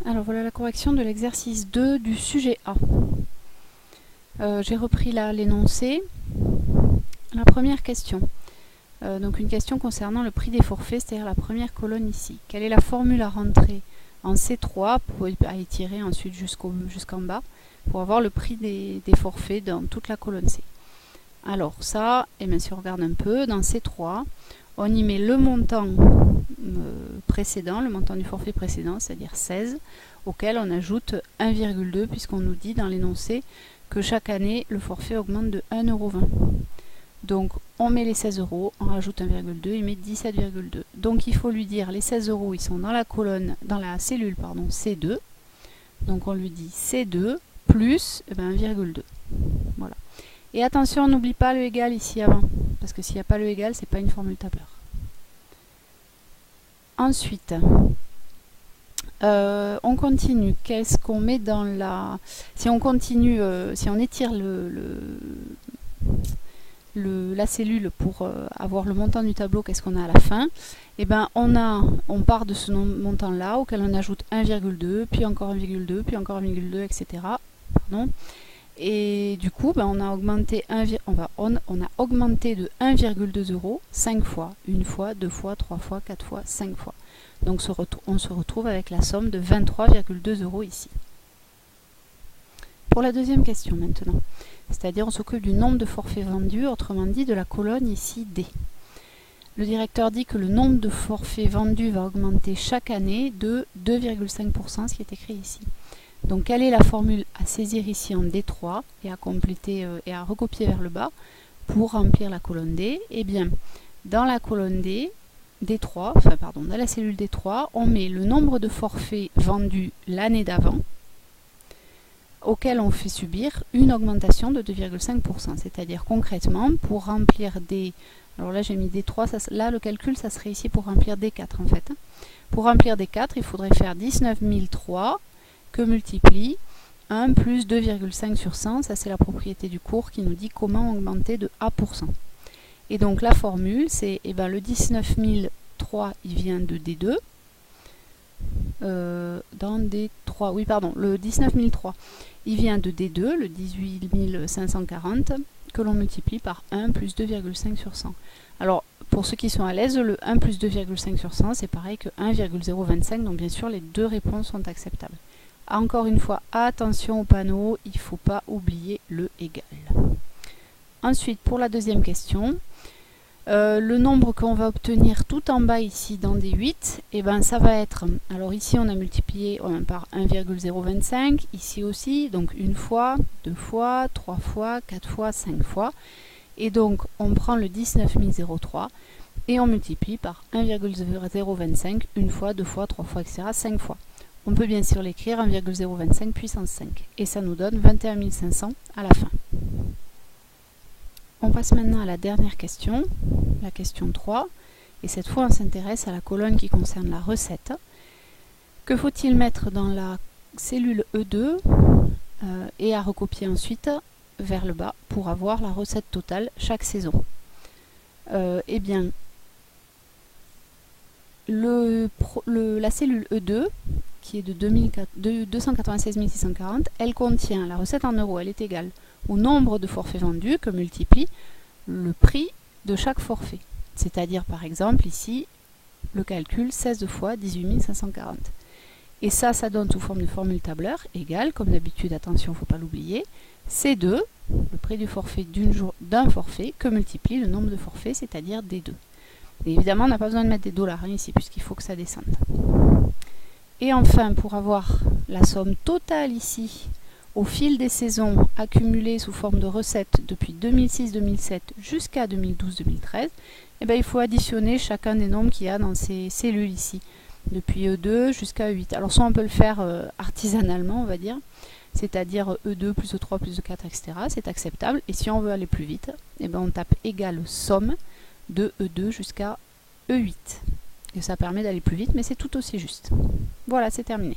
Alors voilà la correction de l'exercice 2 du sujet A. J'ai repris là l'énoncé. La première question. Donc une question concernant le prix des forfaits, c'est-à-dire la première colonne ici. Quelle est la formule à rentrer en C3 pour étirer ensuite jusqu'en bas pour avoir le prix des forfaits dans toute la colonne C. Alors ça, et bien si on regarde un peu, dans C3, on y met le montant précédent, le montant du forfait précédent, c'est-à-dire 16, auquel on ajoute 1,2 puisqu'on nous dit dans l'énoncé que chaque année le forfait augmente de 1,20 €. Donc on met les 16 €, on rajoute 1,2, il met 17,2. Donc il faut lui dire les 16 € ils sont dans la colonne, dans la cellule pardon, C2. Donc on lui dit C2 plus 1,2. Voilà. Et attention, on n'oublie pas le égal ici avant, parce que s'il n'y a pas le égal, c'est pas une formule tableur. Ensuite, on continue. Qu'est-ce qu'on met dans la... Si on continue, si on étire la cellule pour avoir le montant du tableau, qu'est-ce qu'on a à la fin? Eh ben, on part de ce montant-là, auquel on ajoute 1,2, puis encore 1,2, puis encore 1,2, etc. Pardon. Et du coup, ben, on a augmenté de 1,2 € 5 fois, une fois, 2 fois, 3 fois, 4 fois, 5 fois. Donc on se retrouve avec la somme de 23,2 € ici. Pour la deuxième question maintenant, c'est-à-dire on s'occupe du nombre de forfaits vendus, autrement dit de la colonne ici D. Le directeur dit que le nombre de forfaits vendus va augmenter chaque année de 2,5%, ce qui est écrit ici. Donc quelle est la formule à saisir ici en D3 et à compléter et à recopier vers le bas pour remplir la colonne D? Eh bien, dans la colonne D3, dans la cellule D3, on met le nombre de forfaits vendus l'année d'avant, auquel on fait subir une augmentation de 2,5%. C'est-à-dire concrètement, pour remplir D, alors là j'ai mis D3, là le calcul ça serait ici pour remplir D4 en fait. Pour remplir D4, il faudrait faire 19 003 que multiplie 1 plus 2,5 sur 100, ça c'est la propriété du cours qui nous dit comment augmenter de A%. Et donc la formule c'est le 19 003 il vient de D2, dans D3, oui pardon, le 19 003 il vient de D2, le 18 540, que l'on multiplie par 1 plus 2,5 sur 100. Alors pour ceux qui sont à l'aise, le 1 plus 2,5 sur 100 c'est pareil que 1,025, donc bien sûr les deux réponses sont acceptables. Encore une fois, attention au panneau, il ne faut pas oublier le égal. Ensuite, pour la deuxième question, le nombre qu'on va obtenir tout en bas ici dans D8, et ben ça va être, alors ici on a multiplié par 1,025, ici aussi, donc une fois, deux fois, trois fois, quatre fois, 5 fois. Et donc on prend le 19 003 et on multiplie par 1,025, une fois, deux fois, trois fois, etc. 5 fois. On peut bien sûr l'écrire 1,025 puissance 5 et ça nous donne 21 500 à la fin. On passe maintenant à la dernière question, la question 3, et cette fois on s'intéresse à la colonne qui concerne la recette. Que faut-il mettre dans la cellule E2 et à recopier ensuite vers le bas pour avoir la recette totale chaque saison? Eh bien, la cellule E2, qui est de 296 640, elle contient la recette en euros, elle est égale au nombre de forfaits vendus que multiplie le prix de chaque forfait. C'est-à-dire par exemple ici, le calcul 16 fois 18 540. Et ça donne sous forme de formule tableur, égale, comme d'habitude, attention, il ne faut pas l'oublier, C2, le prix du forfait d'un forfait, que multiplie le nombre de forfaits, c'est-à-dire D2. Et évidemment, on n'a pas besoin de mettre des dollars ici, puisqu'il faut que ça descende. Et enfin, pour avoir la somme totale ici, au fil des saisons accumulées sous forme de recettes depuis 2006-2007 jusqu'à 2012-2013, eh bien, il faut additionner chacun des nombres qu'il y a dans ces cellules ici, depuis E2 jusqu'à E8. Alors soit on peut le faire artisanalement, on va dire, c'est-à-dire E2 plus E3 plus E4, etc. C'est acceptable. Et si on veut aller plus vite, eh bien, on tape égale somme de E2 jusqu'à E8. Et ça permet d'aller plus vite, mais c'est tout aussi juste. Voilà, c'est terminé.